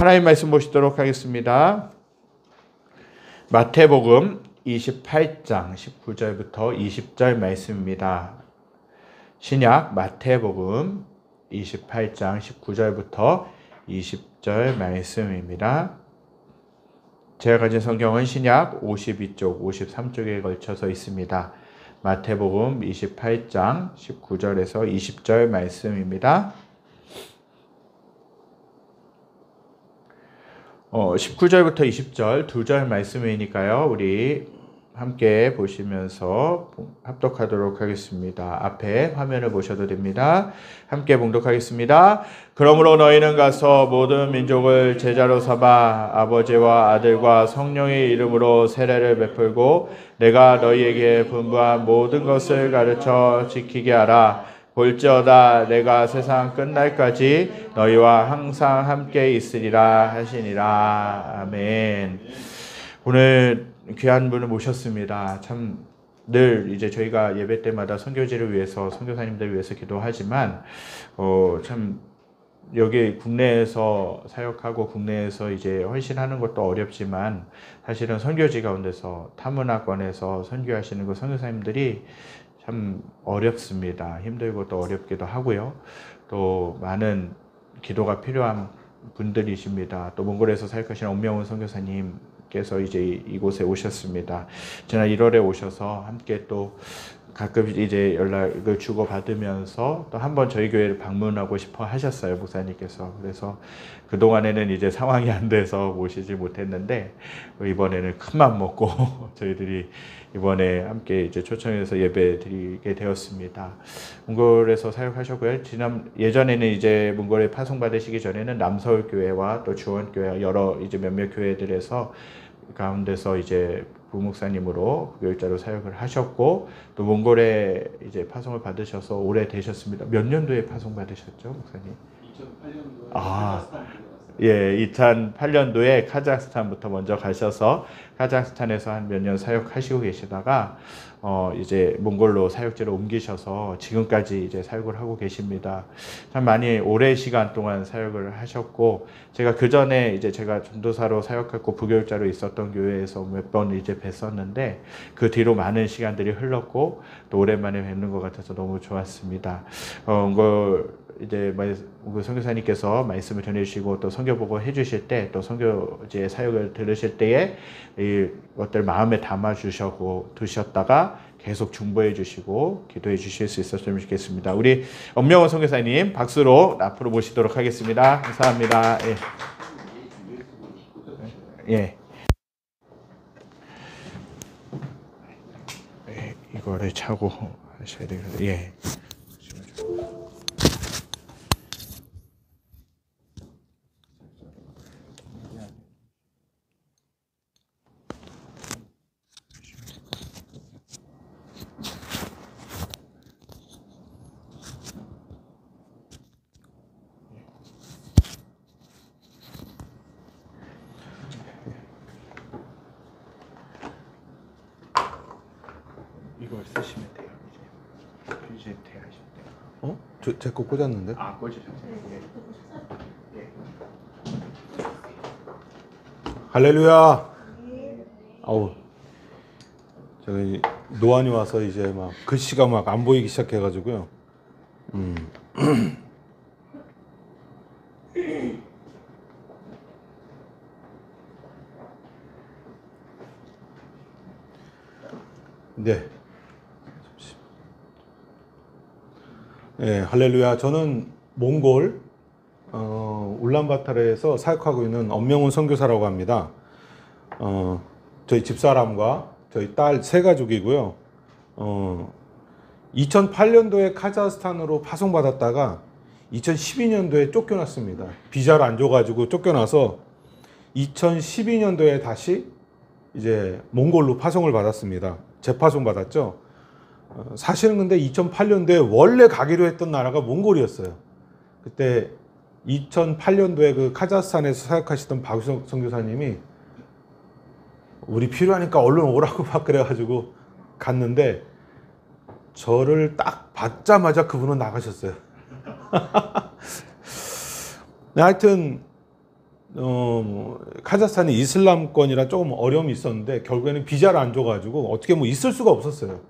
하나님 말씀 보시도록 하겠습니다. 마태복음 28장 19절부터 20절 말씀입니다. 신약 마태복음 28장 19절부터 20절 말씀입니다. 제가 가진 성경은 신약 52쪽, 53쪽에 걸쳐서 있습니다. 마태복음 28장 19절에서 20절 말씀입니다. 19절부터 20절 두 절 말씀이니까요. 우리 함께 보시면서 합독하도록 하겠습니다. 앞에 화면을 보셔도 됩니다. 함께 봉독하겠습니다. 그러므로 너희는 가서 모든 민족을 제자로 삼아 아버지와 아들과 성령의 이름으로 세례를 베풀고 내가 너희에게 분부한 모든 것을 가르쳐 지키게 하라. 볼지어다 내가 세상 끝날까지 너희와 항상 함께 있으리라 하시니라. 아멘. 오늘 귀한 분을 모셨습니다. 참 늘 이제 저희가 예배 때마다 선교지를 위해서 선교사님들을 위해서 기도하지만 참 여기 국내에서 사역하고 국내에서 이제 헌신하는 것도 어렵지만 사실은 선교지 가운데서 타문화권에서 선교하시는 그 선교사님들이 참 어렵습니다. 힘들고 또 어렵기도 하고요. 또 많은 기도가 필요한 분들이십니다. 또 몽골에서 사역하시는 엄명훈 선교사님께서 이제 이곳에 오셨습니다. 지난 1월에 오셔서 함께 또 가끔 이제 연락을 주고 받으면서 또 한번 저희 교회를 방문하고 싶어 하셨어요, 목사님께서. 그래서 그동안에는 이제 상황이 안 돼서 모시지 못했는데 이번에는 큰맘 먹고 저희들이 이번에 함께 이제 초청해서 예배 드리게 되었습니다. 몽골에서 사역하셨고요. 예전에는 이제 몽골에 파송 받으시기 전에는 남서울 교회와 또 주원교회 여러 이제 몇몇 교회들에서 가운데서 이제 부목사님으로 교육자로 사역을 하셨고 또 몽골에 이제 파송을 받으셔서 오래 되셨습니다. 몇 년도에 파송 받으셨죠, 목사님? 2008년도에 예, 2008년도에 카자흐스탄부터 먼저 가셔서 카자흐스탄에서 한 몇 년 사역하시고 계시다가 이제 몽골로 사역지로 옮기셔서 지금까지 이제 사역을 하고 계십니다. 참 많이 오랜 시간 동안 사역을 하셨고 제가 그 전에 이제 제가 전도사로 사역하고 부교육자로 있었던 교회에서 몇 번 이제 뵀었는데 그 뒤로 많은 시간들이 흘렀고 또 오랜만에 뵙는 것 같아서 너무 좋았습니다. 이제 그 선교사님께서 말씀을 전해주시고 또 선교보고 해주실 때 또 선교지의 사역을 들으실 때에 이것들 마음에 담아 두셨다가 계속 중보해 주시고 기도해 주실 수 있었으면 좋겠습니다. 우리 엄명훈 선교사님 박수로 앞으로 모시도록 하겠습니다. 감사합니다. 예. 이거를 차고 하셔야 되겠어요. 예. 이걸 쓰시면 돼요. 이제 프리젠트 하실 때. 제 거 꽂았는데? 아, 꽂으셨어요. 예. 할렐루야. 아우, 저기 노안이 와서 이제 막 글씨가 막 안 보이기 시작해가지고요. 네. 네, 할렐루야. 저는 몽골 울란바타르에서 사역하고 있는 엄명훈 선교사라고 합니다. 저희 집사람과 저희 딸 세 가족이고요. 2008년도에 카자흐스탄으로 파송받았다가 2012년도에 쫓겨났습니다. 비자를 안 줘가지고 쫓겨나서 2012년도에 다시 이제 몽골로 파송을 받았습니다. 재파송 받았죠. 사실은 근데 2008년도에 원래 가기로 했던 나라가 몽골이었어요. 그때 2008년도에 그 카자흐스탄에서 사역하시던 박유석 선교사님이 우리 필요하니까 얼른 오라고 막 그래가지고 갔는데 저를 딱 받자마자 그분은 나가셨어요. 하여튼 카자흐스탄이 이슬람권이라 조금 어려움이 있었는데 결국에는 비자를 안 줘가지고 어떻게 뭐 있을 수가 없었어요.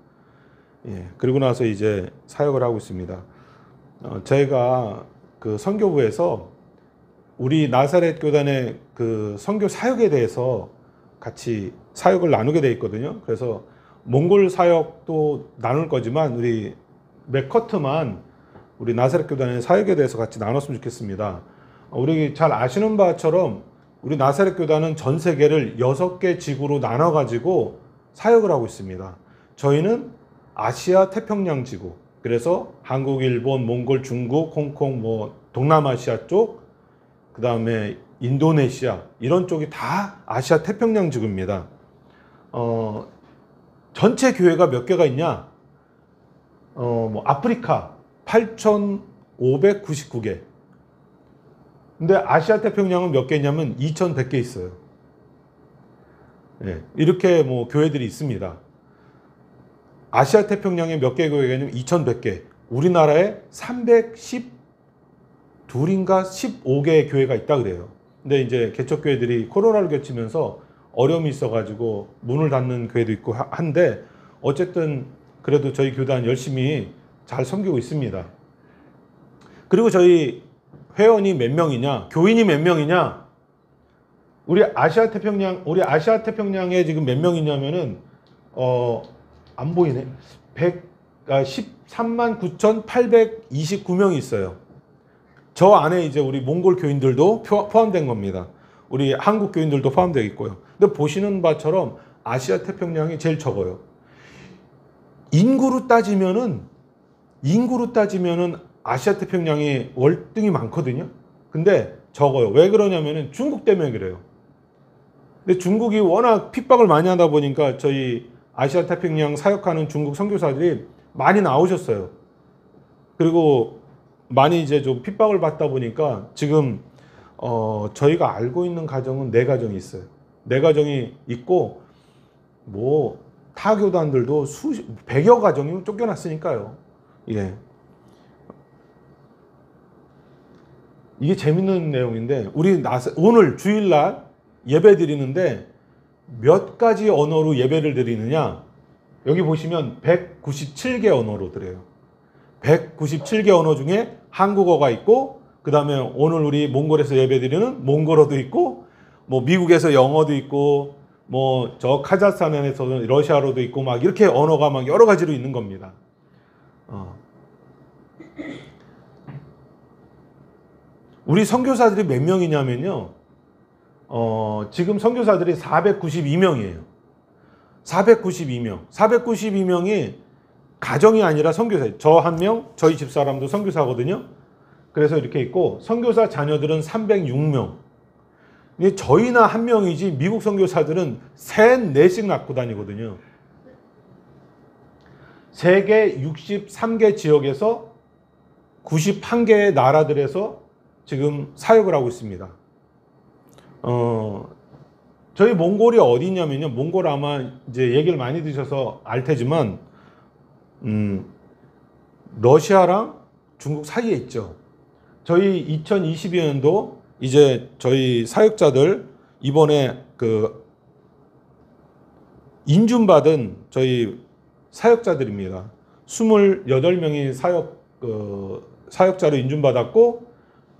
예, 그리고 나서 이제 사역을 하고 있습니다. 저희가 그 선교부에서 우리 나사렛 교단의 그 선교 사역에 대해서 같이 사역을 나누게 돼 있거든요. 그래서 몽골 사역도 나눌 거지만 우리 맥커트만 우리 나사렛 교단의 사역에 대해서 같이 나눴으면 좋겠습니다. 우리 잘 아시는 바처럼 우리 나사렛 교단은 전 세계를 6개 지구로 나눠 가지고 사역을 하고 있습니다. 저희는 아시아 태평양 지구, 그래서 한국, 일본, 몽골, 중국, 홍콩, 뭐 동남아시아 쪽, 그 다음에 인도네시아 이런 쪽이 다 아시아 태평양 지구입니다. 전체 교회가 몇 개가 있냐? 뭐 아프리카 8,599개. 근데 아시아 태평양은 몇 개 있냐면 2,100개 있어요. 네, 이렇게 뭐 교회들이 있습니다. 아시아 태평양에 몇 개 교회가 있냐면 2,100개. 우리나라에 312인가 15개의 교회가 있다 그래요. 근데 이제 개척교회들이 코로나를 겪으면서 어려움이 있어가지고 문을 닫는 교회도 있고 한데 어쨌든 그래도 저희 교단 열심히 잘 섬기고 있습니다. 그리고 저희 회원이 몇 명이냐, 교인이 몇 명이냐, 우리 아시아 태평양에 지금 몇 명이냐면은 안 보이네. 13만 9,829명이 있어요. 저 안에 이제 우리 몽골 교인들도 포함된 겁니다. 우리 한국 교인들도 포함되어 있고요. 근데 보시는 바처럼 아시아 태평양이 제일 적어요. 인구로 따지면은 아시아 태평양이 월등히 많거든요. 근데 적어요. 왜 그러냐면은 중국 때문에 그래요. 근데 중국이 워낙 핍박을 많이 하다 보니까 저희 아시아 태평양 사역하는 중국 선교사들이 많이 나오셨어요. 그리고 많이 이제 좀 핍박을 받다 보니까 지금 저희가 알고 있는 가정은 4가정이 있어요. 4가정이 있고 뭐 타 교단들도 100여 가정이 쫓겨났으니까요. 예. 이게 재밌는 내용인데 우리 오늘 주일날 예배 드리는데 몇 가지 언어로 예배를 드리느냐? 여기 보시면 197개 언어로 드려요. 197개 언어 중에 한국어가 있고, 그 다음에 오늘 우리 몽골에서 예배 드리는 몽골어도 있고, 뭐 미국에서 영어도 있고, 뭐 저 카자흐스탄에서는 러시아어도 있고, 막 이렇게 언어가 막 여러 가지로 있는 겁니다. 우리 선교사들이 몇 명이냐면요. 지금 선교사들이 492명이에요. 492명. 492명이 가정이 아니라 선교사예요. 저 한 명, 저희 집사람도 선교사거든요. 그래서 이렇게 있고 선교사 자녀들은 306명. 저희나 한 명이지 미국 선교사들은 3, 4씩 낳고 다니거든요. 세계 63개 지역에서 91개의 나라들에서 지금 사역을 하고 있습니다. 저희 몽골이 어디 있냐면요. 몽골 아마 이제 얘기를 많이 드셔서 알 테지만, 러시아랑 중국 사이에 있죠. 저희 2022년도 이제 저희 사역자들 이번에 그 인준받은 저희 사역자들입니다. 28명이 사역자로 인준받았고,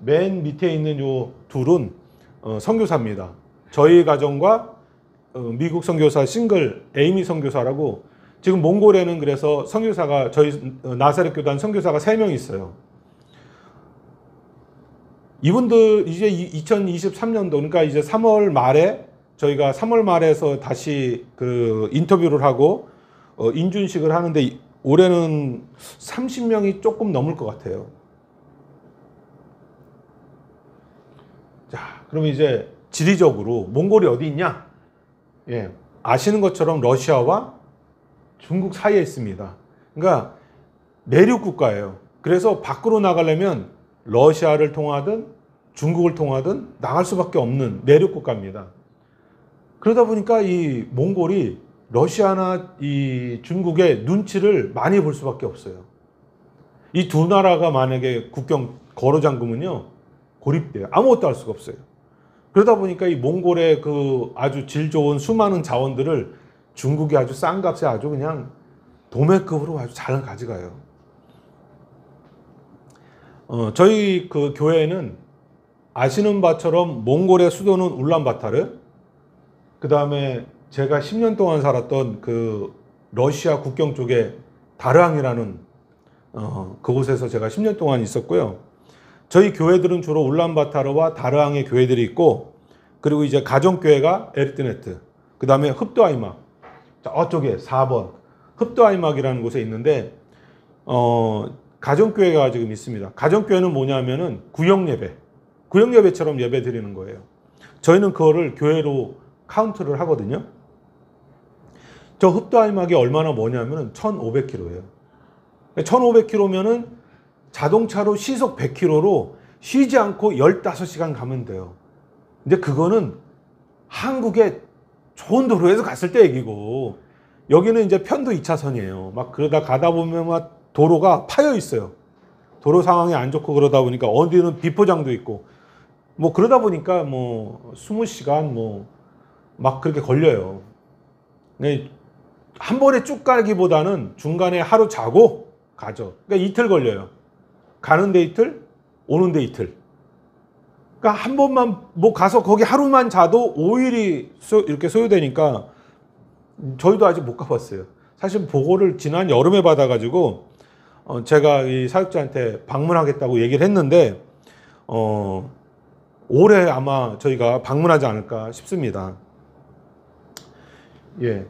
맨 밑에 있는 요 둘은 선교사입니다. 저희 가정과 미국 선교사 싱글 에이미 선교사라고 지금 몽골에는 그래서 선교사가 저희 나사렛 교단 선교사가 3명 있어요. 이분들 이제 2023년도 그러니까 이제 3월 말에 저희가 3월 말에서 다시 그 인터뷰를 하고 인준식을 하는데 올해는 30명이 조금 넘을 것 같아요. 자, 그럼 이제 지리적으로 몽골이 어디 있냐? 예, 아시는 것처럼 러시아와 중국 사이에 있습니다. 그러니까 내륙 국가예요. 그래서 밖으로 나가려면 러시아를 통하든 중국을 통하든 나갈 수밖에 없는 내륙 국가입니다. 그러다 보니까 이 몽골이 러시아나 이 중국의 눈치를 많이 볼 수밖에 없어요. 이 두 나라가 만약에 국경 걸어 잠그면요 고립돼요. 아무것도 할 수가 없어요. 그러다 보니까 이 몽골의 그 아주 질 좋은 수많은 자원들을 중국이 아주 싼 값에 아주 그냥 도매급으로 아주 잘 가져가요. 저희 그 교회는 아시는 바처럼 몽골의 수도는 울란바타르, 그 다음에 제가 10년 동안 살았던 그 러시아 국경 쪽에 다르항이라는 그곳에서 제가 10년 동안 있었고요. 저희 교회들은 주로 울란바타르와 다르항의 교회들이 있고, 그리고 이제 가정교회가 에르트네트, 그 다음에 흡도아이막, 저쪽에 4번 흡도아이막이라는 곳에 있는데 가정교회가 지금 있습니다. 가정교회는 뭐냐면은 구역예배처럼 예배 드리는 거예요. 저희는 그거를 교회로 카운트를 하거든요. 저 흡도아이막이 얼마나 뭐냐면은 1500km예요. 1500km면은 자동차로 시속 100km로 쉬지 않고 15시간 가면 돼요. 근데 그거는 한국의 좋은 도로에서 갔을 때 얘기고, 여기는 이제 편도 2차선이에요. 막 그러다 가다 보면 막 도로가 파여 있어요. 도로 상황이 안 좋고 그러다 보니까 어디는 비포장도 있고, 뭐 그러다 보니까 뭐 20시간 뭐 막 그렇게 걸려요. 한 번에 쭉 가기보다는 중간에 하루 자고 가죠. 그러니까 이틀 걸려요. 가는데 이틀, 오는데 이틀. 그러니까 한 번만 뭐 가서 거기 하루만 자도 5일이 이렇게 소요되니까 저희도 아직 못 가봤어요. 사실 보고를 지난 여름에 받아가지고 제가 이 사역자한테 방문하겠다고 얘기를 했는데 올해 아마 저희가 방문하지 않을까 싶습니다. 예,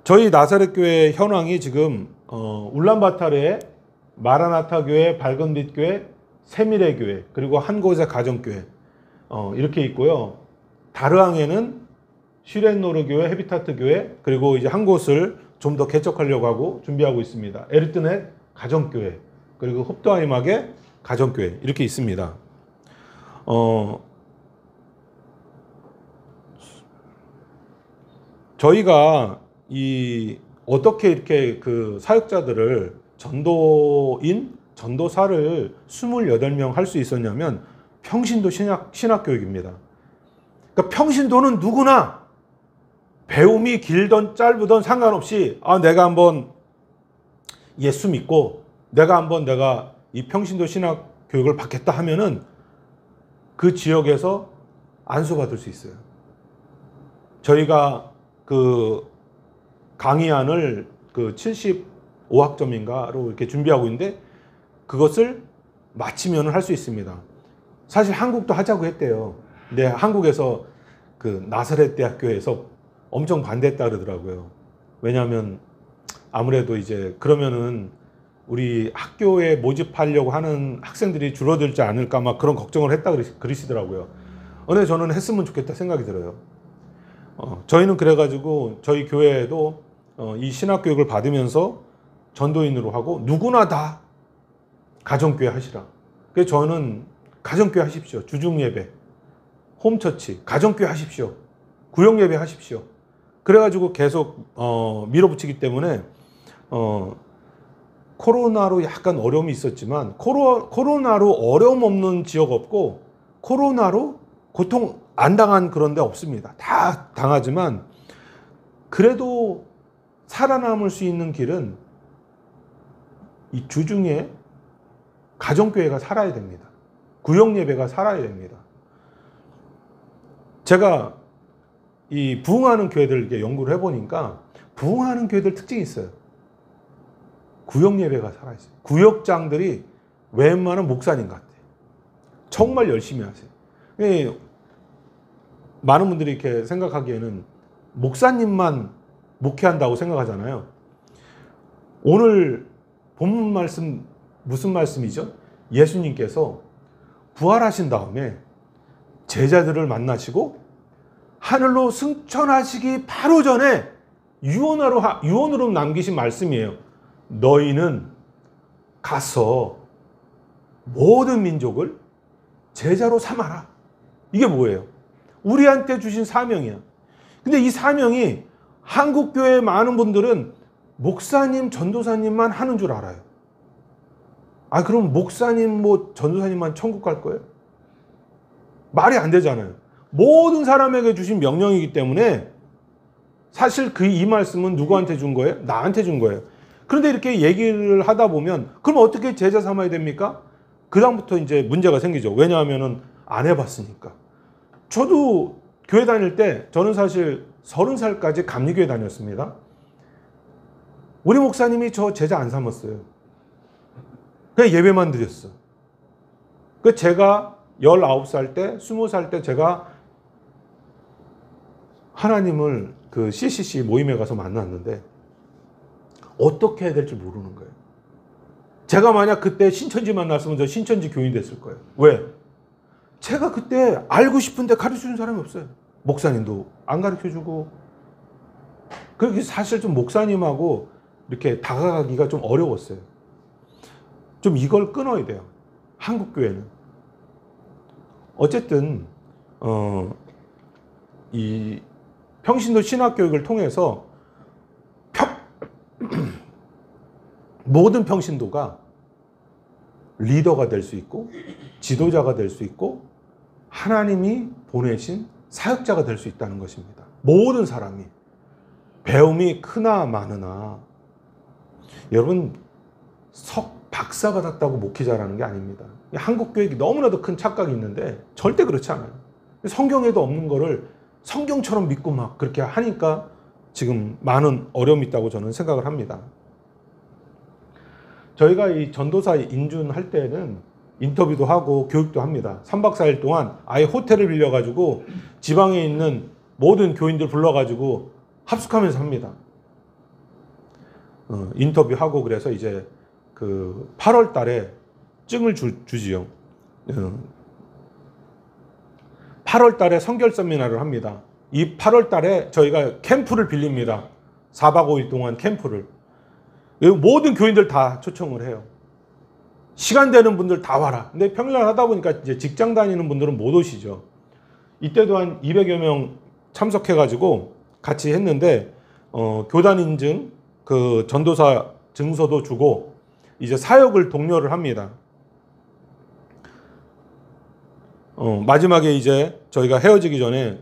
저희 나사렛 교회 현황이 지금 울란바타르에 마라나타 교회, 밝은빛 교회, 세미레 교회, 그리고 한 곳의 가정교회 이렇게 있고요. 다르항에는 슈렌노르 교회, 헤비타트 교회, 그리고 이제 한 곳을 좀 더 개척하려고 하고 준비하고 있습니다. 에르트넷 가정교회, 그리고 흡도아이막의 가정교회 이렇게 있습니다. 저희가 어떻게 이렇게 그 사역자들을 전도사를 28명 할 수 있었냐면 평신도 신학교육입니다. 그러니까 평신도는 누구나 배움이 길든 짧든 상관없이 내가 한번 예수 믿고 내가 이 평신도 신학교육을 받겠다 하면은 그 지역에서 안수받을 수 있어요. 저희가 그 강의안을 그 75학점인가로 이렇게 준비하고 있는데 그것을 마치면 할 수 있습니다. 사실 한국도 하자고 했대요. 근데 한국에서 그 나사렛 대학교에서 엄청 반대했다 그러더라고요. 왜냐하면 아무래도 이제 그러면은 우리 학교에 모집하려고 하는 학생들이 줄어들지 않을까 막 그런 걱정을 했다 그러시더라고요. 근데 저는 했으면 좋겠다 생각이 들어요. 저희는 그래가지고 저희 교회에도 이 신학교육을 받으면서 전도인으로 하고 누구나 다 가정교회 하시라. 그래서 저는 가정교회 하십시오. 주중예배, 홈처치, 가정교회 하십시오. 구역예배 하십시오. 그래가지고 계속 밀어붙이기 때문에 코로나로 약간 어려움이 있었지만 코로나로 어려움 없는 지역 없고 코로나로 고통 안 당한 그런 데 없습니다. 다 당하지만 그래도 살아남을 수 있는 길은 이 주중에 가정교회가 살아야 됩니다. 구역예배가 살아야 됩니다. 제가 이 부흥하는 교회들 이렇게 연구를 해보니까 부흥하는 교회들 특징이 있어요. 구역예배가 살아있어요. 구역장들이 웬만한 목사님 같아요. 정말 열심히 하세요. 많은 분들이 이렇게 생각하기에는 목사님만 목회한다고 생각하잖아요. 오늘 본문 말씀 무슨 말씀이죠? 예수님께서 부활하신 다음에 제자들을 만나시고 하늘로 승천하시기 바로 전에 유언으로 남기신 말씀이에요. 너희는 가서 모든 민족을 제자로 삼아라. 이게 뭐예요? 우리한테 주신 사명이야. 근데 이 사명이 한국교회 많은 분들은 목사님, 전도사님만 하는 줄 알아요. 그럼 목사님, 전도사님만 천국 갈 거예요? 말이 안 되잖아요. 모든 사람에게 주신 명령이기 때문에 사실 이 말씀은 누구한테 준 거예요? 나한테 준 거예요. 그런데 이렇게 얘기를 하다 보면 그럼 어떻게 제자 삼아야 됩니까? 그다음부터 이제 문제가 생기죠. 왜냐하면은 안 해봤으니까. 저도 교회 다닐 때 저는 사실 30살까지 감리교회 다녔습니다. 우리 목사님이 저 제자 안 삼았어요. 그냥 예배만 드렸어. 그 제가 19살 때, 20살 때 제가 하나님을 그 CCC 모임에 가서 만났는데 어떻게 해야 될지 모르는 거예요. 제가 만약 그때 신천지 만났으면 저 신천지 교인 됐을 거예요. 왜? 제가 그때 알고 싶은데 가르쳐준 사람이 없어요. 목사님도 안 가르쳐주고. 그렇게 사실 좀 목사님하고 이렇게 다가가기가 좀 어려웠어요. 좀 이걸 끊어야 돼요. 한국 교회는. 어쨌든 이 평신도 신학교육을 통해서 모든 평신도가 리더가 될 수 있고 지도자가 될 수 있고 하나님이 보내신 사역자가 될 수 있다는 것입니다. 모든 사람이. 배움이 크나 마느나. 여러분 박사 받았다고 목회자라는 게 아닙니다. 한국 교육이 너무나도 큰 착각이 있는데 절대 그렇지 않아요. 성경에도 없는 거를 성경처럼 믿고 막 그렇게 하니까 지금 많은 어려움이 있다고 저는 생각을 합니다. 저희가 이 전도사 인준할 때는 인터뷰도 하고 교육도 합니다. 3박 4일 동안 아예 호텔을 빌려가지고 지방에 있는 모든 교인들 불러가지고 합숙하면서 합니다. 인터뷰하고 그래서 이제 그 8월 달에 증을 주지요. 8월 달에 성결 세미나를 합니다. 이 8월 달에 저희가 캠프를 빌립니다. 4박 5일 동안 캠프를. 모든 교인들 다 초청을 해요. 시간 되는 분들 다 와라. 근데 평일날 하다 보니까 이제 직장 다니는 분들은 못 오시죠. 이때도 한 200여 명 참석해가지고 같이 했는데, 교단 인증, 그 전도사 증서도 주고, 이제 사역을 독려를 합니다. 마지막에 이제 저희가 헤어지기 전에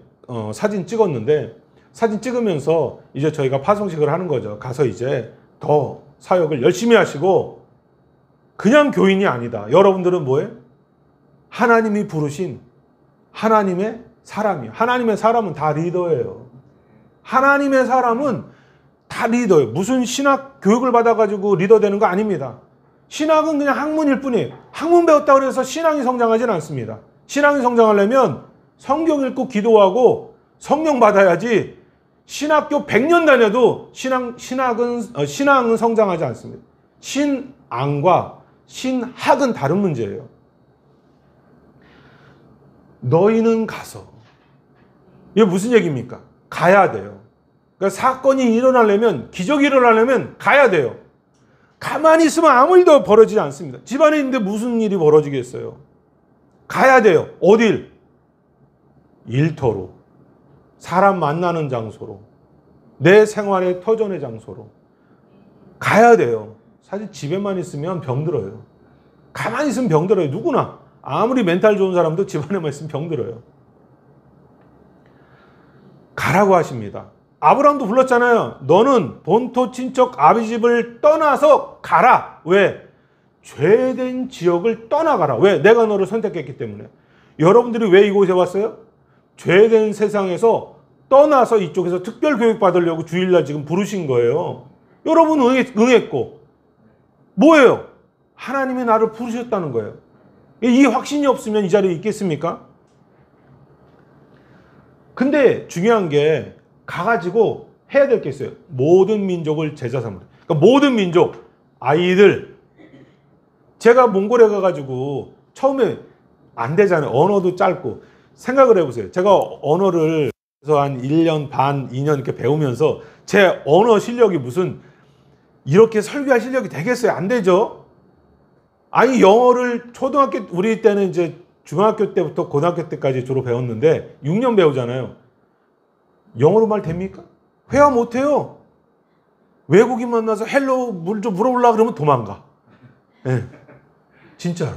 사진 찍었는데, 사진 찍으면서 이제 저희가 파송식을 하는 거죠. 가서 이제 더 사역을 열심히 하시고, 그냥 교인이 아니다. 여러분들은 뭐예요? 하나님이 부르신 하나님의 사람이에요. 하나님의 사람은 다 리더예요. 하나님의 사람은 다 리더예요. 무슨 신학 교육을 받아가지고 리더 되는 거 아닙니다. 신학은 그냥 학문일 뿐이에요. 학문 배웠다고 해서 신앙이 성장하지는 않습니다. 신앙이 성장하려면 성경 읽고 기도하고 성령 받아야지 신학교 100년 다녀도 신앙은 성장하지 않습니다. 신앙과 신학은 다른 문제예요. 너희는 가서. 이게 무슨 얘기입니까? 가야 돼요. 그러니까 사건이 일어나려면, 기적이 일어나려면 가야 돼요. 가만히 있으면 아무 일도 벌어지지 않습니다. 집안에 있는데 무슨 일이 벌어지겠어요? 가야 돼요. 어딜? 일터로. 사람 만나는 장소로. 내 생활의 터전의 장소로. 가야 돼요. 사실 집에만 있으면 병들어요. 가만히 있으면 병들어요. 누구나. 아무리 멘탈 좋은 사람도 집안에만 있으면 병들어요. 가라고 하십니다. 아브라함도 불렀잖아요. 너는 본토 친척 아비 집을 떠나서 가라. 왜? 죄된 지역을 떠나가라. 왜? 내가 너를 선택했기 때문에. 여러분들이 왜 이곳에 왔어요? 죄된 세상에서 떠나서 이쪽에서 특별 교육 받으려고 주일날 지금 부르신 거예요. 여러분 응했고. 뭐예요? 하나님이 나를 부르셨다는 거예요. 이 확신이 없으면 이 자리에 있겠습니까? 근데 중요한 게 가가지고 해야 될 게 있어요. 모든 민족을 제자 삼으라. 그러니까 모든 민족, 아이들. 제가 몽골에 가가지고 처음에 안 되잖아요. 언어도 짧고. 생각을 해보세요. 제가 언어를 한 1년 반, 2년 이렇게 배우면서 제 언어 실력이 무슨 이렇게 설교할 실력이 되겠어요? 안 되죠? 아니, 영어를 초등학교, 우리 때는 이제 중학교 때부터 고등학교 때까지 주로 배웠는데 6년 배우잖아요. 영어로 말 됩니까? 회화 못해요. 외국인 만나서 헬로 물 좀 물어보려고 그러면 도망가. 네. 진짜로.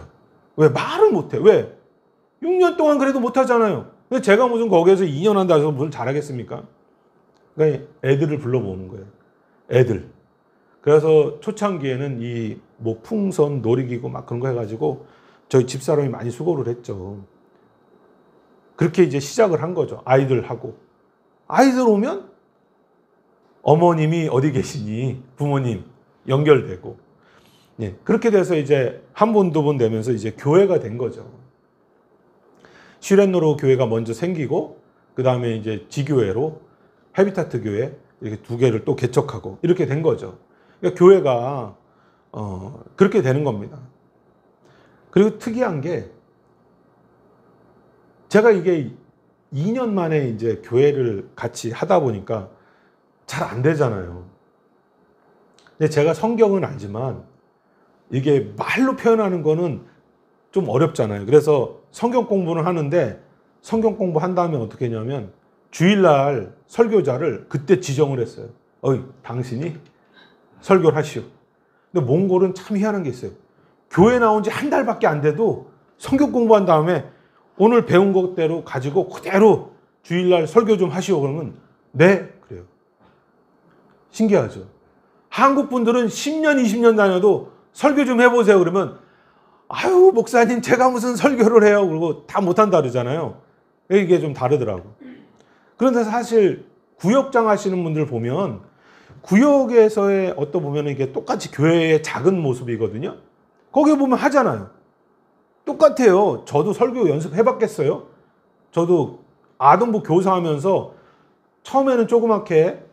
왜? 말을 못해. 왜? 6년 동안 그래도 못하잖아요. 근데 제가 무슨 거기에서 2년 한다 해서 무슨 잘하겠습니까? 그러니까 애들을 불러모으는 거예요. 애들. 그래서 초창기에는 이 뭐 풍선, 놀이기구 막 그런 거 해가지고 저희 집사람이 많이 수고를 했죠. 그렇게 이제 시작을 한 거죠. 아이들하고. 아이들 오면 어머님이 어디 계시니? 부모님 연결되고. 예, 그렇게 돼서 이제 한 번, 두 번 되면서 이제 교회가 된 거죠. 시련로로 교회가 먼저 생기고, 그 다음에 이제 지교회로 헤비타트 교회 이렇게 두 개를 또 개척하고 이렇게 된 거죠. 그러니까 교회가 그렇게 되는 겁니다. 그리고 특이한 게 제가 이게 2년 만에 이제 교회를 같이 하다 보니까 잘 안 되잖아요. 근데 제가 성경은 알지만 이게 말로 표현하는 거는 좀 어렵잖아요. 그래서 성경 공부는 하는데 성경 공부한 다음에 어떻게 했냐면 주일날 설교자를 그때 지정을 했어요. 당신이 설교를 하시오. 근데 몽골은 참 희한한 게 있어요. 교회 나온 지 한 달밖에 안 돼도 성경 공부한 다음에 오늘 배운 것대로 가지고 그대로 주일날 설교 좀 하시오. 그러면 네, 그래요. 신기하죠. 한국 분들은 10년, 20년 다녀도 설교 좀 해보세요. 그러면 아유, 목사님 제가 무슨 설교를 해요. 그리고 다 못한다 그러잖아요. 이게 좀 다르더라고. 그런데 사실 구역장 하시는 분들 보면 구역에서의 어떤 보면 이게 똑같이 교회의 작은 모습이거든요. 거기 보면 하잖아요. 똑같아요. 저도 설교 연습해봤겠어요? 저도 아동부 교사하면서 처음에는 조그맣게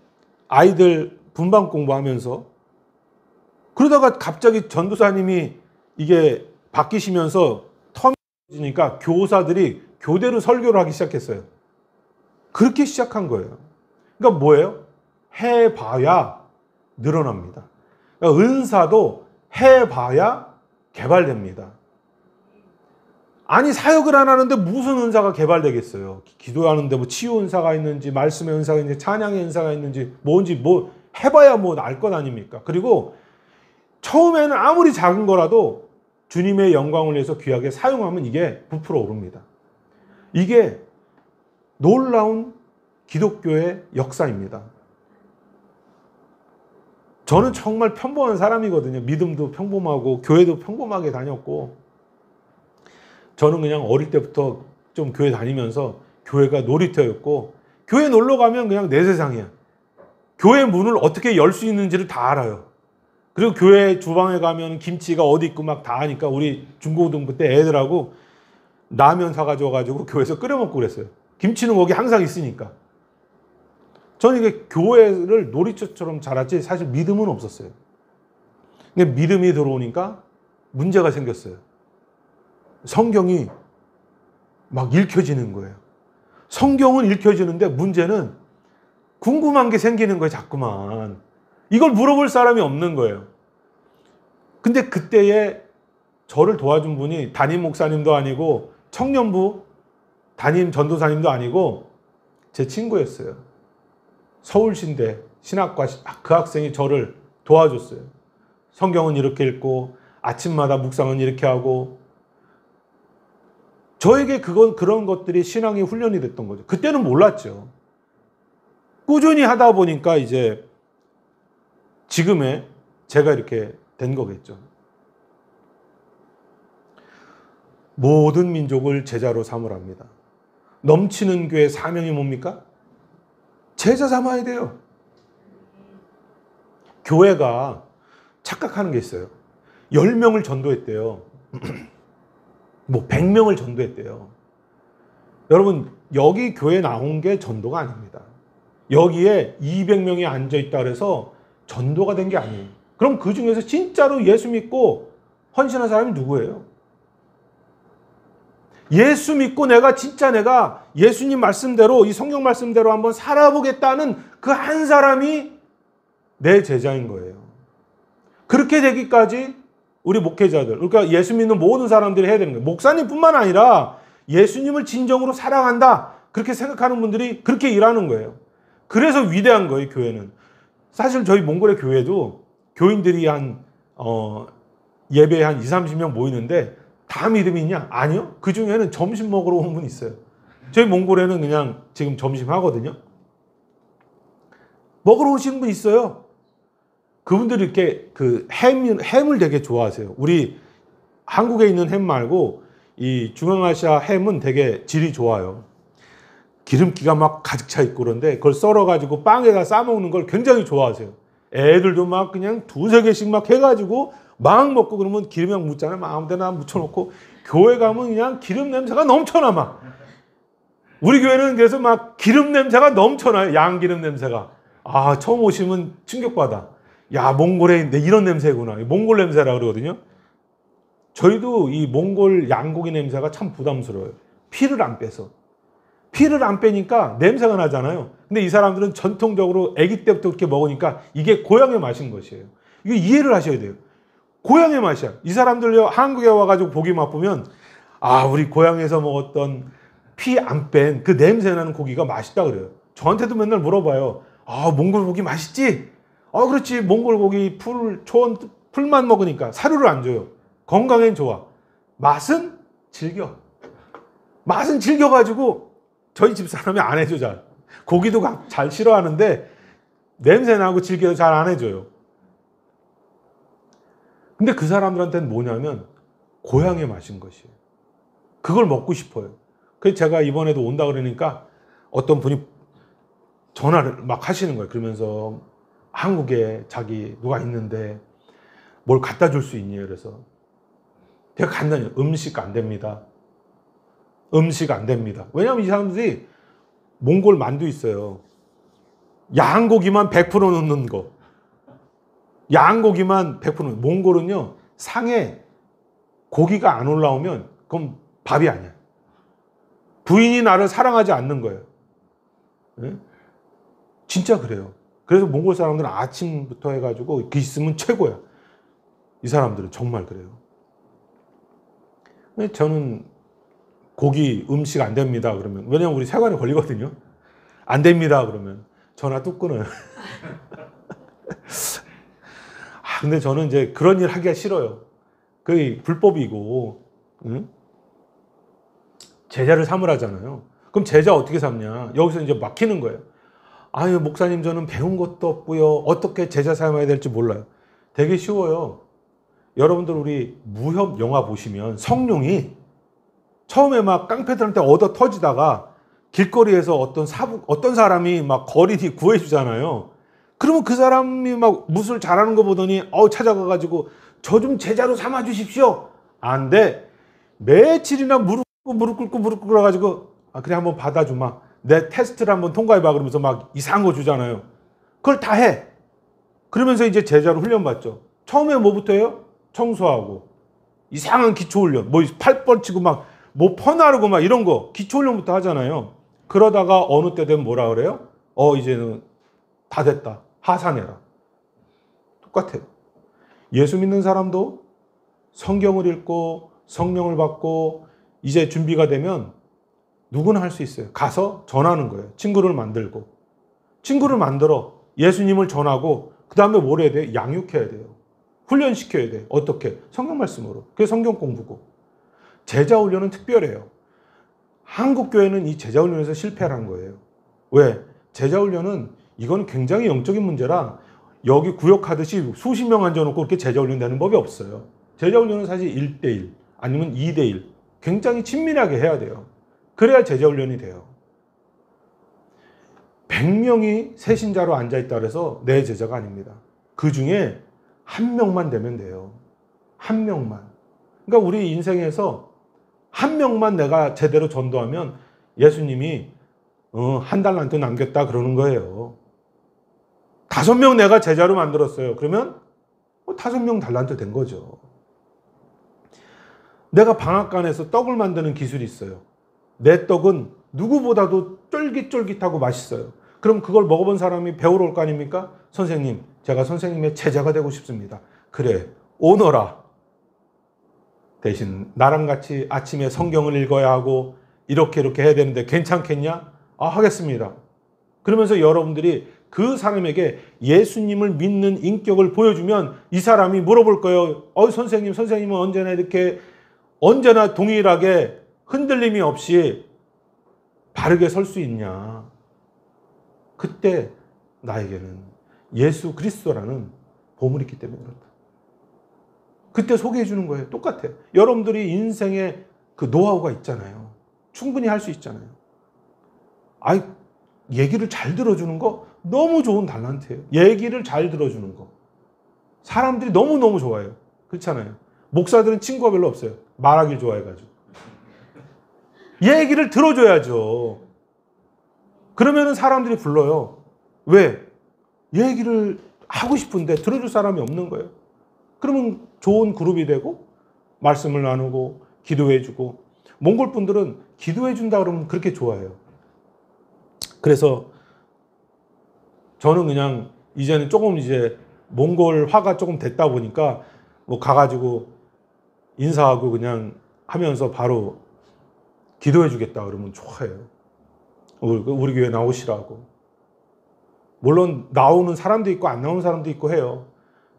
아이들 분반 공부하면서 그러다가 갑자기 전도사님이 이게 바뀌시면서 텀이니까 교사들이 교대로 설교를 하기 시작했어요. 그렇게 시작한 거예요. 그러니까 뭐예요? 해봐야 늘어납니다. 그러니까 은사도 해봐야 개발됩니다. 아니 사역을 안 하는데 무슨 은사가 개발되겠어요? 기도하는데 뭐 치유 은사가 있는지 말씀의 은사가 있는지 찬양의 은사가 있는지 뭔지 뭐 해봐야 뭐 알 것 아닙니까? 그리고 처음에는 아무리 작은 거라도 주님의 영광을 위해서 귀하게 사용하면 이게 부풀어 오릅니다. 이게 놀라운 기독교의 역사입니다. 저는 정말 평범한 사람이거든요. 믿음도 평범하고 교회도 평범하게 다녔고 저는 그냥 어릴 때부터 좀 교회 다니면서 교회가 놀이터였고 교회 놀러 가면 그냥 내 세상이야. 교회 문을 어떻게 열 수 있는지를 다 알아요. 그리고 교회 주방에 가면 김치가 어디 있고 막 다 아니까 우리 중고등부 때 애들하고 라면 사가지고 가지고 교회에서 끓여 먹고 그랬어요. 김치는 거기 항상 있으니까. 저는 이게 교회를 놀이터처럼 자랐지 사실 믿음은 없었어요. 근데 믿음이 들어오니까 문제가 생겼어요. 성경이 막 읽혀지는 거예요. 성경은 읽혀지는데 문제는 궁금한 게 생기는 거예요. 자꾸만. 이걸 물어볼 사람이 없는 거예요. 근데 그때에 저를 도와준 분이 담임 목사님도 아니고 청년부 담임 전도사님도 아니고 제 친구였어요. 서울신대 신학과 그 학생이 저를 도와줬어요. 성경은 이렇게 읽고 아침마다 묵상은 이렇게 하고 저에게 그런 것들이 신앙의 훈련이 됐던 거죠. 그때는 몰랐죠. 꾸준히 하다 보니까 이제 지금의 제가 이렇게 된 거겠죠. 모든 민족을 제자로 삼으랍니다. 넘치는 교회 사명이 뭡니까? 제자 삼아야 돼요. 교회가 착각하는 게 있어요. 10명을 전도했대요. 뭐 100명을 전도했대요. 여러분 여기 교회 나온 게 전도가 아닙니다. 여기에 200명이 앉아있다 그래서 전도가 된 게 아니에요. 그럼 그 중에서 진짜로 예수 믿고 헌신한 사람이 누구예요? 예수 믿고 내가 예수님 말씀대로 이 성경 말씀대로 한번 살아보겠다는 그 한 사람이 내 제자인 거예요. 그렇게 되기까지 우리 목회자들, 그러니까 예수 믿는 모든 사람들이 해야 되는 거예요. 목사님뿐만 아니라 예수님을 진정으로 사랑한다 그렇게 생각하는 분들이 그렇게 일하는 거예요. 그래서 위대한 거예요. 교회는. 사실 저희 몽골의 교회도 교인들이 예배에 한 20, 30명 모이는데 다 믿음이 있냐? 아니요. 그 중에는 점심 먹으러 온 분 있어요. 저희 몽골에는 그냥 지금 점심 하거든요. 먹으러 오시는 분 있어요. 그분들이 이렇게 그 햄을 되게 좋아하세요. 우리 한국에 있는 햄 말고 이 중앙아시아 햄은 되게 질이 좋아요. 기름기가 막 가득 차 있고 그런데 그걸 썰어가지고 빵에다 싸먹는 걸 굉장히 좋아하세요. 애들도 막 그냥 두세 개씩 막 해가지고 막 먹고 그러면 기름이 막 묻잖아요. 막 아무 데나 묻혀놓고 교회 가면 그냥 기름 냄새가 넘쳐나 막. 우리 교회는 그래서 막 기름 냄새가 넘쳐나요. 양기름 냄새가. 아, 처음 오시면 충격받아. 야, 몽골에 이런 냄새구나. 몽골 냄새라 그러거든요. 저희도 이 몽골 양고기 냄새가 참 부담스러워요. 피를 안 빼서. 피를 안 빼니까 냄새가 나잖아요. 근데 이 사람들은 전통적으로 아기 때부터 그렇게 먹으니까 이게 고향의 맛인 것이에요. 이거 이해를 하셔야 돼요. 고향의 맛이야. 이 사람들요, 한국에 와가지고 고기 맛보면, 아, 우리 고향에서 먹었던 피 안 뺀 그 냄새 나는 고기가 맛있다 그래요. 저한테도 맨날 물어봐요. 아, 몽골 고기 맛있지? 아, 그렇지. 몽골 고기 풀만 먹으니까 사료를 안 줘요. 건강엔 좋아. 맛은 즐겨. 맛은 즐겨가지고 저희 집 사람이 안 해줘 잘. 고기도 잘 싫어하는데 냄새 나고 즐겨도 잘 안 해줘요. 근데 그 사람들한테는 뭐냐면 고향의 맛인 것이에요. 그걸 먹고 싶어요. 그래서 제가 이번에도 온다 그러니까 어떤 분이 전화를 막 하시는 거예요. 그러면서 한국에 자기 누가 있는데 뭘 갖다 줄 수 있니? 그래서 제가 간단히 음식 안 됩니다. 음식 안 됩니다. 왜냐하면 이 사람들이 몽골 만두 있어요. 양고기만 100% 넣는 거. 양고기만 100%. 몽골은요, 상에 고기가 안 올라오면 그건 밥이 아니야. 부인이 나를 사랑하지 않는 거예요. 네? 진짜 그래요. 그래서 몽골 사람들은 아침부터 해가지고 그 있으면 최고야. 이 사람들은 정말 그래요. 근데 저는 고기 음식 안 됩니다 그러면, 왜냐면 우리 세관에 걸리거든요. 안 됩니다 그러면 전화 뚝 끊어요. 근데 저는 이제 그런 일 하기가 싫어요. 그게 불법이고, 응? 제자를 삼으라잖아요. 그럼 제자 어떻게 삼냐? 여기서 이제 막히는 거예요. 아유, 목사님, 저는 배운 것도 없고요. 어떻게 제자 삼아야 될지 몰라요. 되게 쉬워요. 여러분들 우리 무협 영화 보시면 성룡이 처음에 막 깡패들한테 얻어 터지다가 길거리에서 어떤 사람이 막 거리니 구해주잖아요. 그러면 그 사람이 막 무술 잘하는 거 보더니 찾아가가지고 저 좀 제자로 삼아 주십시오. 안 돼. 며칠이나 무릎 꿇고 그래가지고 그래 한번 받아주마. 내 테스트를 한번 통과해봐. 그러면서 막 이상한 거 주잖아요. 그걸 다 해. 그러면서 이제 제자로 훈련받죠. 처음에 뭐부터 해요? 청소하고 이상한 기초훈련. 뭐 팔 뻗치고 막 뭐 퍼나르고 막 이런 거 기초훈련부터 하잖아요. 그러다가 어느 때 되면 뭐라 그래요? 이제는 다 됐다. 하산해라. 똑같아요. 예수 믿는 사람도 성경을 읽고 성령을 받고 이제 준비가 되면 누구나 할 수 있어요. 가서 전하는 거예요. 친구를 만들고. 친구를 만들어 예수님을 전하고 그 다음에 뭘 해야 돼요? 양육해야 돼요. 훈련시켜야 돼요. 어떻게? 성경 말씀으로. 그게 성경 공부고. 제자 훈련은 특별해요. 한국 교회는 이 제자 훈련에서 실패를 한 거예요. 왜? 제자 훈련은 이건 굉장히 영적인 문제라 여기 구역하듯이 수십 명 앉아놓고 그렇게 제자 훈련 되는 법이 없어요. 제자 훈련은 사실 1대1 아니면 2대1 굉장히 친밀하게 해야 돼요. 그래야 제자 훈련이 돼요. 100명이 새신자로 앉아있다 그래서 내 제자가 아닙니다. 그 중에 한 명만 되면 돼요. 한 명만. 그러니까 우리 인생에서 한 명만 내가 제대로 전도하면 예수님이 한 달란트 남겼다 그러는 거예요. 5명 내가 제자로 만들었어요. 그러면 5명 달란트 된 거죠. 내가 방앗간에서 떡을 만드는 기술이 있어요. 내 떡은 누구보다도 쫄깃쫄깃하고 맛있어요. 그럼 그걸 먹어본 사람이 배우러 올 거 아닙니까? 선생님, 제가 선생님의 제자가 되고 싶습니다. 그래, 오너라. 대신 나랑 같이 아침에 성경을 읽어야 하고 이렇게 해야 되는데 괜찮겠냐? 하겠습니다. 그러면서 여러분들이 그 사람에게 예수님을 믿는 인격을 보여주면 이 사람이 물어볼 거예요. 선생님은 언제나 동일하게 흔들림이 없이 바르게 설 수 있냐? 그때 나에게는 예수 그리스도라는 보물이 있기 때문에 그렇다. 그때 소개해 주는 거예요. 똑같아. 여러분들이 인생에 그 노하우가 있잖아요. 충분히 할 수 있잖아요. 아이, 얘기를 잘 들어주는 거 너무 좋은 달란트예요. 얘기를 잘 들어주는 거. 사람들이 너무너무 좋아해요. 그렇잖아요. 목사들은 친구가 별로 없어요. 말하길 좋아해가지고. 얘기를 들어줘야죠. 그러면은 사람들이 불러요. 왜? 얘기를 하고 싶은데 들어줄 사람이 없는 거예요. 그러면 좋은 그룹이 되고 말씀을 나누고 기도해주고, 몽골 분들은 기도해준다 그러면 그렇게 좋아해요. 그래서 저는 그냥 이제는 조금 이제 몽골화가 조금 됐다 보니까 뭐 가가지고 인사하고 그냥 하면서 바로 기도해주겠다 그러면 좋아해요. 우리 교회 나오시라고. 물론 나오는 사람도 있고 안 나오는 사람도 있고 해요.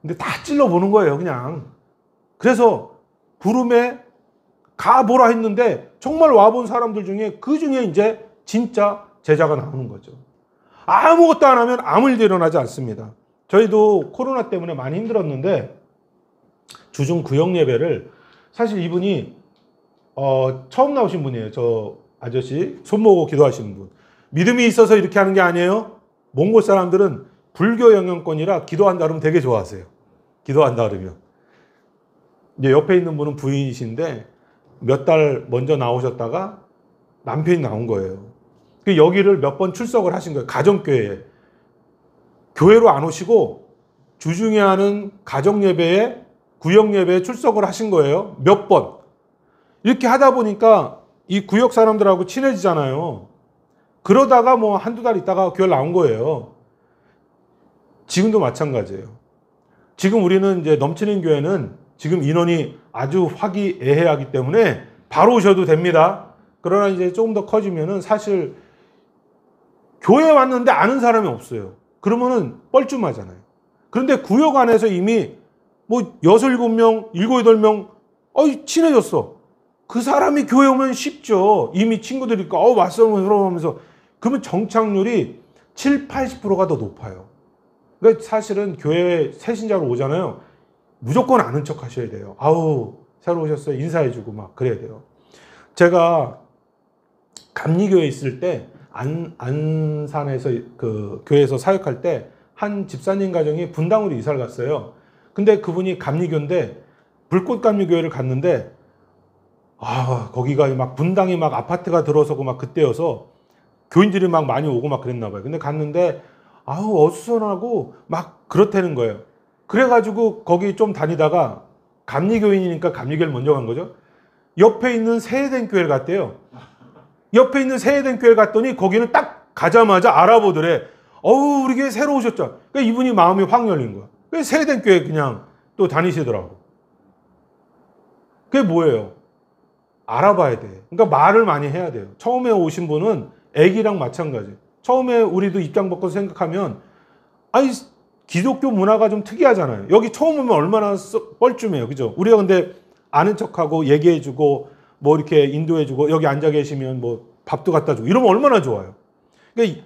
근데 다 찔러보는 거예요, 그냥. 그래서 부름에 가보라 했는데 정말 와본 사람들 중에 그 중에 이제 진짜 제자가 나오는 거죠. 아무것도 안 하면 아무 일도 일어나지 않습니다. 저희도 코로나 때문에 많이 힘들었는데 주중 구역 예배를, 사실 이분이 처음 나오신 분이에요. 저 아저씨 손 모으고 기도하시는 분. 믿음이 있어서 이렇게 하는 게 아니에요. 몽골 사람들은 불교 영향권이라 기도한다 그러면 되게 좋아하세요. 기도한다 그러면. 이제 옆에 있는 분은 부인이신데 몇 달 먼저 나오셨다가 남편이 나온 거예요. 여기를 몇 번 출석을 하신 거예요. 가정교회에. 교회로 안 오시고 주중에 하는 가정예배에, 구역예배에 출석을 하신 거예요. 몇 번. 이렇게 하다 보니까 이 구역 사람들하고 친해지잖아요. 그러다가 뭐 한두 달 있다가 교회 나온 거예요. 지금도 마찬가지예요. 지금 우리는 이제 넘치는 교회는 지금 인원이 아주 화기애애하기 때문에 바로 오셔도 됩니다. 그러나 이제 조금 더 커지면은 사실 교회 왔는데 아는 사람이 없어요. 그러면은 뻘쭘하잖아요. 그런데 구역 안에서 이미 뭐 6, 7명, 7, 8명 친해졌어. 그 사람이 교회 오면 쉽죠. 이미 친구들이니까 왔어 하면서. 그러면 정착률이 7, 80%가 더 높아요. 그러니까 사실은 교회 새 신자로 오잖아요. 무조건 아는 척 하셔야 돼요. 아우, 새로 오셨어요. 인사해주고 막 그래야 돼요. 제가 감리교회에 있을 때 안산에서 그 교회에서 사역할 때 한 집사님 가정이 분당으로 이사를 갔어요. 근데 그분이 감리교인데 불꽃 감리교회를 갔는데 거기가 막 분당이 막 아파트가 들어서고 막 그때여서 교인들이 막 많이 오고 막 그랬나 봐요. 근데 갔는데 어수선하고 막 그렇다는 거예요. 그래가지고 거기 좀 다니다가 감리교인이니까 감리교회를 먼저 간 거죠. 옆에 있는 세해된 교회를 갔대요. 옆에 있는 세해된 교회를 갔더니 거기는 딱 가자마자 알아보더래. 우리 교회 새로 오셨죠. 그러니까 이분이 마음이 확 열린 거야. 그래서 세해된 교회 그냥 또 다니시더라고. 그게 뭐예요? 알아봐야 돼. 그러니까 말을 많이 해야 돼요. 처음에 오신 분은 애기랑 마찬가지. 처음에 우리도 입장 바꿔서 생각하면 기독교 문화가 좀 특이하잖아요. 여기 처음 오면 얼마나 뻘쭘해요. 그죠? 우리가 근데 아는 척하고 얘기해주고 뭐 이렇게 인도해주고 여기 앉아 계시면 뭐 밥도 갖다 주고 이러면 얼마나 좋아요. 그러니까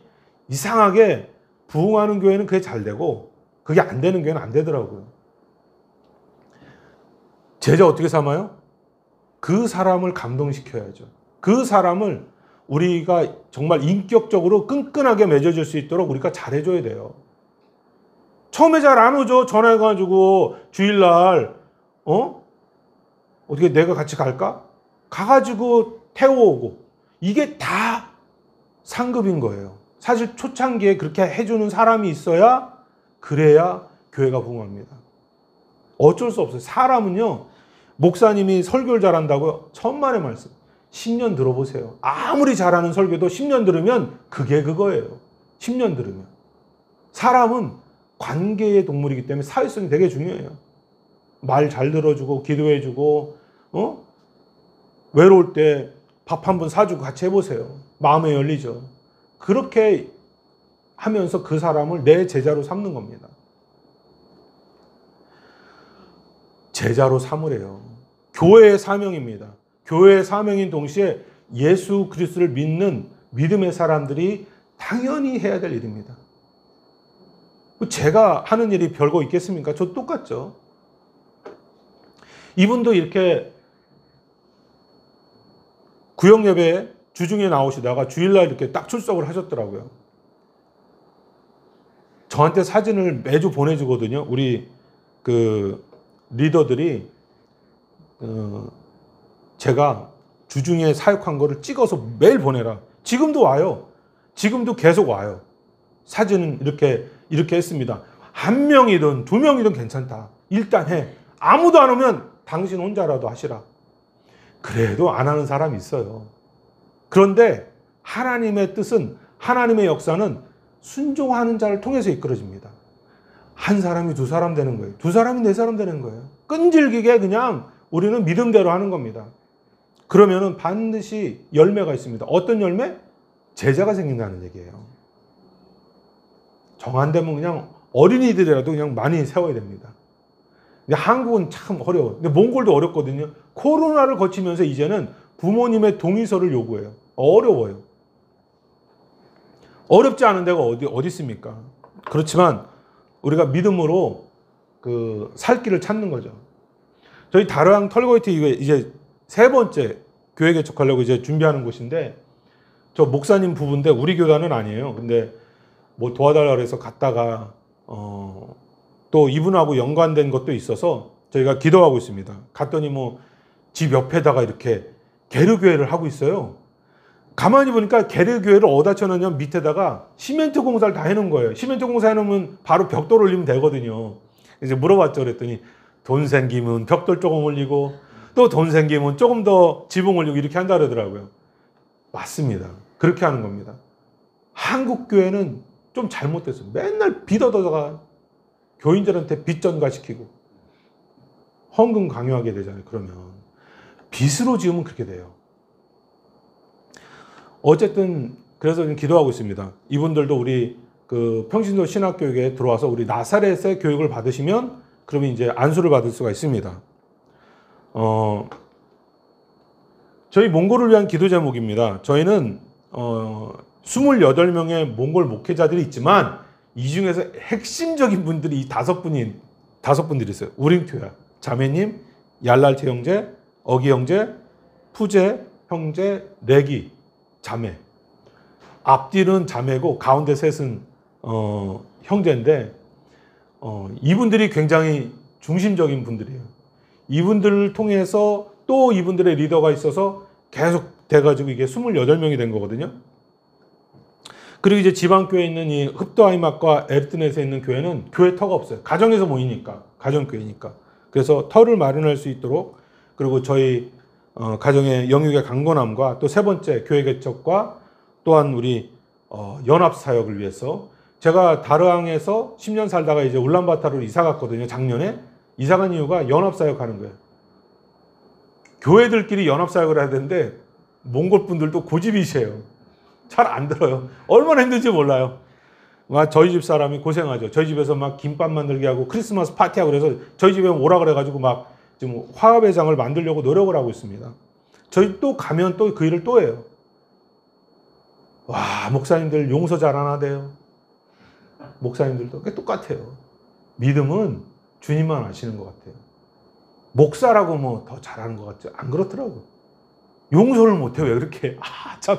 이상하게 부흥하는 교회는 그게 잘 되고 그게 안 되는 교회는 안 되더라고요. 제자 어떻게 삼아요? 그 사람을 감동시켜야죠. 그 사람을 우리가 정말 인격적으로 끈끈하게 맺어줄 수 있도록 우리가 잘해줘야 돼요. 처음에 잘 안 오죠. 전화해가지고 주일날 어떻게 내가 같이 갈까? 가가지고 태워오고. 이게 다 상급인 거예요. 사실 초창기에 그렇게 해주는 사람이 있어야 그래야 교회가 부흥합니다. 어쩔 수 없어요. 사람은요. 목사님이 설교를 잘한다고요? 천만의 말씀. 10년 들어보세요. 아무리 잘하는 설교도 10년 들으면 그게 그거예요. 10년 들으면. 사람은 관계의 동물이기 때문에 사회성이 되게 중요해요. 말 잘 들어주고 기도해주고 외로울 때 밥 한 번 사주고 같이 해보세요. 마음에 열리죠. 그렇게 하면서 그 사람을 내 제자로 삼는 겁니다. 제자로 삼으래요. 교회의 사명입니다. 교회의 사명인 동시에 예수 그리스도를 믿는 믿음의 사람들이 당연히 해야 될 일입니다. 제가 하는 일이 별거 있겠습니까? 저 똑같죠. 이분도 이렇게 구역 예배에 주중에 나오시다가 주일날 이렇게 딱 출석을 하셨더라고요. 저한테 사진을 매주 보내주거든요. 우리 그 리더들이 제가 주중에 사역한 거를 찍어서 매일 보내라. 지금도 와요. 지금도 계속 와요. 사진은 이렇게 했습니다. 한 명이든 두 명이든 괜찮다. 일단 해. 아무도 안 오면 당신 혼자라도 하시라. 그래도 안 하는 사람이 있어요. 그런데 하나님의 뜻은, 하나님의 역사는 순종하는 자를 통해서 이끌어집니다. 한 사람이 두 사람 되는 거예요. 두 사람이 네 사람 되는 거예요. 끈질기게 그냥 우리는 믿음대로 하는 겁니다. 그러면은 반드시 열매가 있습니다. 어떤 열매? 제자가 생긴다는 얘기예요. 정한되면 그냥 어린이들이라도 그냥 많이 세워야 됩니다. 근데 한국은 참 어려워요. 근데 몽골도 어렵거든요. 코로나를 거치면서 이제는 부모님의 동의서를 요구해요. 어려워요. 어렵지 않은 데가 어디 있습니까? 그렇지만 우리가 믿음으로 그 살 길을 찾는 거죠. 저희 다르항 털거이트 이제 세 번째 교회 개척하려고 이제 준비하는 곳인데, 저 목사님 부부인데 우리 교단은 아니에요. 근데 뭐 도와달라고 해서 갔다가 또 이분하고 연관된 것도 있어서 저희가 기도하고 있습니다. 갔더니 뭐 집 옆에다가 이렇게 게르교회를 하고 있어요. 가만히 보니까 게르교회를 어디다 쳐놓냐면 밑에다가 시멘트 공사를 다 해놓은 거예요. 시멘트 공사 해놓으면 바로 벽돌 올리면 되거든요. 이제 물어봤죠. 그랬더니 돈 생기면 벽돌 조금 올리고 또 돈 생기면 조금 더 지붕 올리고 이렇게 한다 그러더라고요. 맞습니다. 그렇게 하는 겁니다. 한국 교회는 좀 잘못됐어요. 맨날 빚 얻어다가 교인들한테 빚 전가시키고 헌금 강요하게 되잖아요. 그러면 빚으로 지으면 그렇게 돼요. 어쨌든 그래서 지금 기도하고 있습니다. 이분들도 우리 그 평신도 신학교육에 들어와서 우리 나사렛의 교육을 받으시면 그러면 이제 안수를 받을 수가 있습니다. 저희 몽골을 위한 기도 제목입니다. 저희는 28명의 몽골 목회자들이 있지만 이 중에서 핵심적인 분들이 다섯 분들이 있어요. 우림교야, 자매님, 얄랄테 형제, 어기 형제, 푸제 형제, 레기 자매. 앞뒤는 자매고 가운데 셋은 형제인데 이분들이 굉장히 중심적인 분들이에요. 이분들을 통해서 또 이분들의 리더가 있어서 계속 돼가지고 이게 28명이 된 거거든요. 그리고 이제 지방교회에 있는 이 흡도아이막과 에르트넷에 있는 교회는 교회 터가 없어요. 가정에서 모이니까, 가정교회니까. 그래서 터를 마련할 수 있도록, 그리고 저희 가정의 영육의 강건함과 또 세 번째 교회 개척과 또한 우리 연합사역을 위해서, 제가 다르항에서 10년 살다가 이제 울란바타르로 이사 갔거든요. 작년에. 이사 간 이유가 연합사역 하는 거예요. 교회들끼리 연합사역을 해야 되는데 몽골 분들도 고집이세요. 잘 안 들어요. 얼마나 힘든지 몰라요. 저희 집 사람이 고생하죠. 저희 집에서 막 김밥 만들게 하고 크리스마스 파티하고 그래서 저희 집에 오라 그래가지고 막 지금 화합회장을 만들려고 노력을 하고 있습니다. 저희 또 가면 또 그 일을 또 해요. 와, 목사님들 용서 잘 안 하대요. 목사님들도 똑같아요. 믿음은 주님만 아시는 것 같아요. 목사라고 뭐 더 잘하는 것 같죠? 안 그렇더라고. 용서를 못해요. 왜 그렇게? 참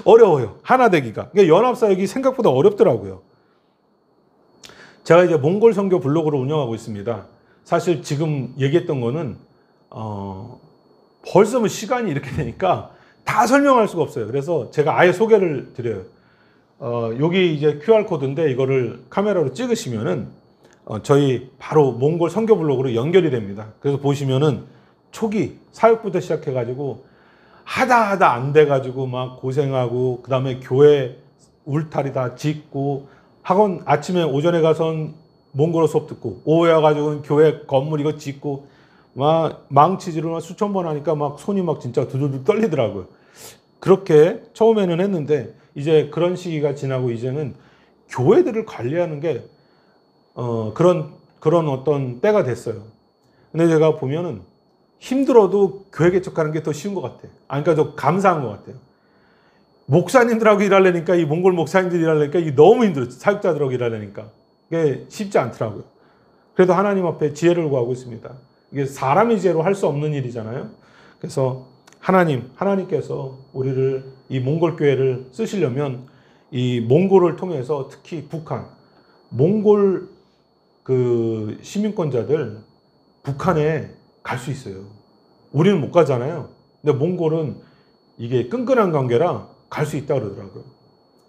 어려워요. 하나 되기가. 그러니까 연합사역이 생각보다 어렵더라고요. 제가 이제 몽골 선교 블로그를 운영하고 있습니다. 사실 지금 얘기했던 거는 벌써 뭐 시간이 이렇게 되니까 다 설명할 수가 없어요. 그래서 제가 아예 소개를 드려요. 여기 이제 QR코드인데 이거를 카메라로 찍으시면은 저희 바로 몽골 선교 블로그로 연결이 됩니다. 그래서 보시면은 초기 사역부터 시작해가지고 하다 안 돼가지고 막 고생하고, 그 다음에 교회 울타리 다 짓고, 학원 아침에 오전에 가선 몽골어 수업 듣고, 오후에 와가지고 교회 건물 이거 짓고, 막 망치질을 막 수천 번 하니까 막 손이 막 진짜 두들두들 떨리더라고요. 그렇게 처음에는 했는데 이제 그런 시기가 지나고 이제는 교회들을 관리하는 게 그런 어떤 때가 됐어요. 근데 제가 보면은 힘들어도 교회 개척하는 게 더 쉬운 것 같아요. 그러니까 저 감사한 것 같아요. 목사님들하고 일하려니까, 이 몽골 목사님들이 일하려니까 이게 너무 힘들어요. 사역자들하고 일하려니까. 이게 쉽지 않더라고요. 그래도 하나님 앞에 지혜를 구하고 있습니다. 이게 사람의 지혜로 할 수 없는 일이잖아요. 그래서 하나님께서 우리를, 이 몽골 교회를 쓰시려면 이 몽골을 통해서, 특히 북한, 몽골 그 시민권자들 북한에 갈 수 있어요. 우리는 못 가잖아요. 근데 몽골은 이게 끈끈한 관계라 갈 수 있다 그러더라고요.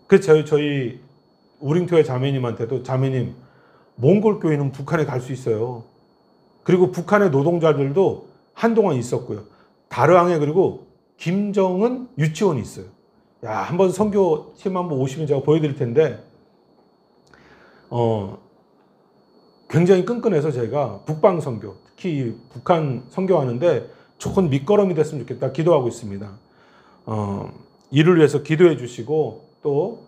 그래서 저희 우링교회 자매님한테도, 자매님, 몽골 교회는 북한에 갈 수 있어요. 그리고 북한의 노동자들도 한동안 있었고요. 다르항에 그리고 김정은 유치원이 있어요. 야, 한번 선교팀 한번 오시면 제가 보여드릴 텐데, 굉장히 끈끈해서 제가 북방 선교, 특히 북한 선교하는데 조금 밑거름이 됐으면 좋겠다 기도하고 있습니다. 이를 위해서 기도해 주시고, 또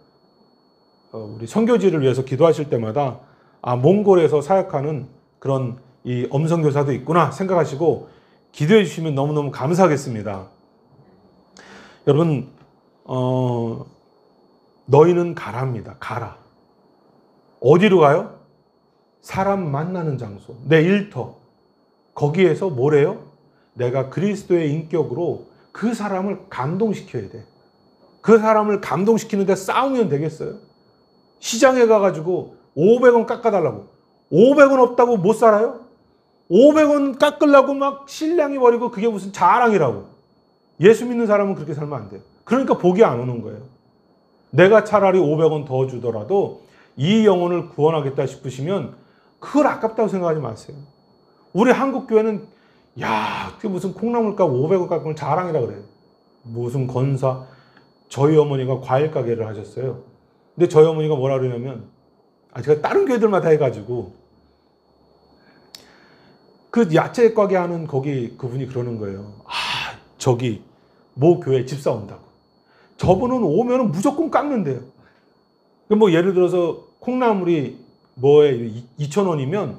우리 선교지를 위해서 기도하실 때마다 몽골에서 사역하는 그런 이 엄선교사도 있구나 생각하시고 기도해 주시면 너무너무 감사하겠습니다. 여러분, 너희는 가라입니다. 가라. 어디로 가요? 사람 만나는 장소, 내 일터. 거기에서 뭐래요? 내가 그리스도의 인격으로 그 사람을 감동시켜야 돼. 그 사람을 감동시키는데 싸우면 되겠어요? 시장에 가가지고 500원 깎아달라고. 500원 없다고 못 살아요? 500원 깎으려고 막 실량이 버리고, 그게 무슨 자랑이라고. 예수 믿는 사람은 그렇게 살면 안 돼요. 그러니까 복이 안 오는 거예요. 내가 차라리 500원 더 주더라도 이 영혼을 구원하겠다 싶으시면 그걸 아깝다고 생각하지 마세요. 우리 한국교회는 어떻게 무슨 콩나물값 500원 깎으면 자랑이라 그래요. 무슨 건사. 저희 어머니가 과일 가게를 하셨어요. 근데 저희 어머니가 뭐라 그러냐면, 제가 다른 교회들마다 해가지고 그 야채 가게 하는 거기 그분이 그러는 거예요. 저기 모 교회 집사 온다고. 저분은 오면은 무조건 깎는데요. 뭐 예를 들어서 콩나물이 뭐에 2,000원이면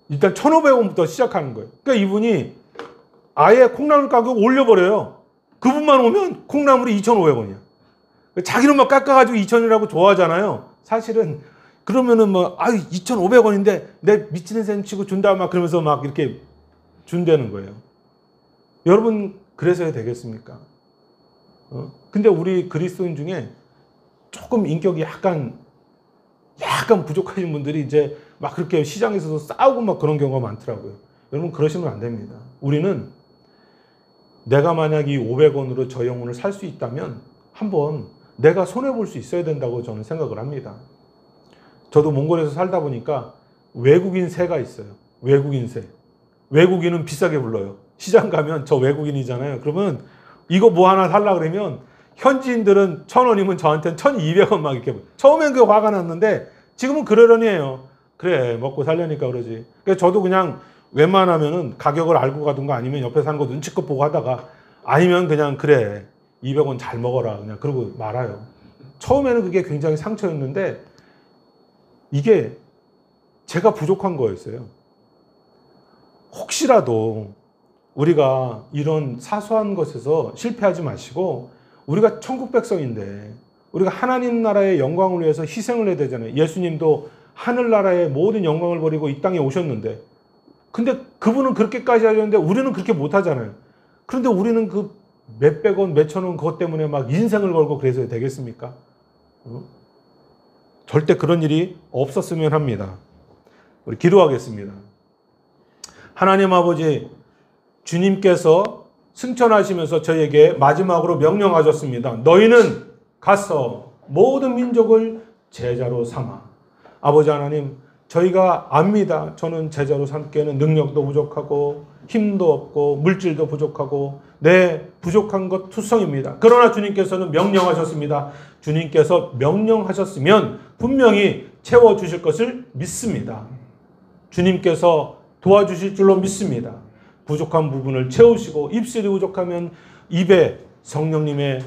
일단 1,500원부터 시작하는 거예요. 그러니까 이분이 아예 콩나물 가격 올려버려요. 그분만 오면 콩나물이 2,500원이야. 자기는 막 깎아가지고 2,000원이라고 좋아하잖아요. 사실은 그러면은 2,500원인데 내 미치는 셈 치고 준다 막 그러면서 막 이렇게 준다는 거예요. 여러분, 그래서야 되겠습니까? 근데 우리 그리스도인 중에 조금 인격이 약간 부족하신 분들이 이제 막 그렇게 시장에서도 싸우고 막 그런 경우가 많더라고요. 여러분, 그러시면 안 됩니다. 우리는 내가 만약 이 500원으로 저 영혼을 살 수 있다면 한번 내가 손해볼 수 있어야 된다고 저는 생각을 합니다. 저도 몽골에서 살다 보니까 외국인 세가 있어요. 외국인 세. 외국인은 비싸게 불러요. 시장 가면 저 외국인이잖아요. 그러면 이거 뭐 하나 살라 그러면 현지인들은 1,000원이면 저한테는 1,200원 막 이렇게. 처음엔 그 화가 났는데 지금은 그러려니 해요. 그래, 먹고 살려니까 그러지. 그래서 저도 그냥 웬만하면은 가격을 알고 가든가 아니면 옆에 사는 거 눈치껏 보고 하다가, 아니면 그냥 그래, 200원 잘 먹어라, 그냥 그러고 말아요. 처음에는 그게 굉장히 상처였는데 이게 제가 부족한 거였어요. 혹시라도 우리가 이런 사소한 것에서 실패하지 마시고, 우리가 천국 백성인데 우리가 하나님 나라의 영광을 위해서 희생을 해야 되잖아요. 예수님도 하늘나라의 모든 영광을 버리고 이 땅에 오셨는데, 근데 그분은 그렇게까지 하셨는데 우리는 그렇게 못하잖아요. 그런데 우리는 그 몇백 원, 몇천 원 그것 때문에 막 인생을 걸고 그래서 되겠습니까? 절대 그런 일이 없었으면 합니다. 우리 기도하겠습니다. 하나님 아버지, 주님께서 승천하시면서 저에게 마지막으로 명령하셨습니다. 너희는 가서 모든 민족을 제자로 삼아. 아버지 하나님, 저희가 압니다. 저는 제자로 삼기에는 능력도 부족하고 힘도 없고 물질도 부족하고 부족한 것 투성입니다. 그러나 주님께서는 명령하셨습니다. 주님께서 명령하셨으면 분명히 채워주실 것을 믿습니다. 주님께서 도와주실 줄로 믿습니다. 부족한 부분을 채우시고, 입술이 부족하면 입에 성령님의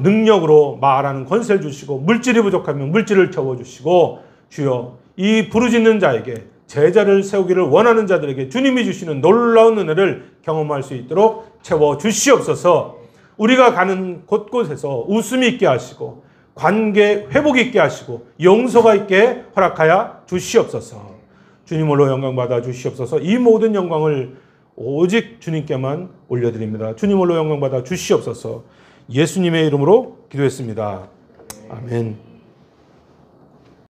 능력으로 말하는 권세를 주시고, 물질이 부족하면 물질을 채워주시고, 주여, 이 부르짖는 자에게, 제자를 세우기를 원하는 자들에게 주님이 주시는 놀라운 은혜를 경험할 수 있도록 채워주시옵소서. 우리가 가는 곳곳에서 웃음이 있게 하시고 관계 회복이 있게 하시고 용서가 있게 허락하여 주시옵소서. 주님으로 영광 받아 주시옵소서. 이 모든 영광을 오직 주님께만 올려드립니다. 주님으로 영광 받아 주시옵소서. 예수님의 이름으로 기도했습니다. 아멘.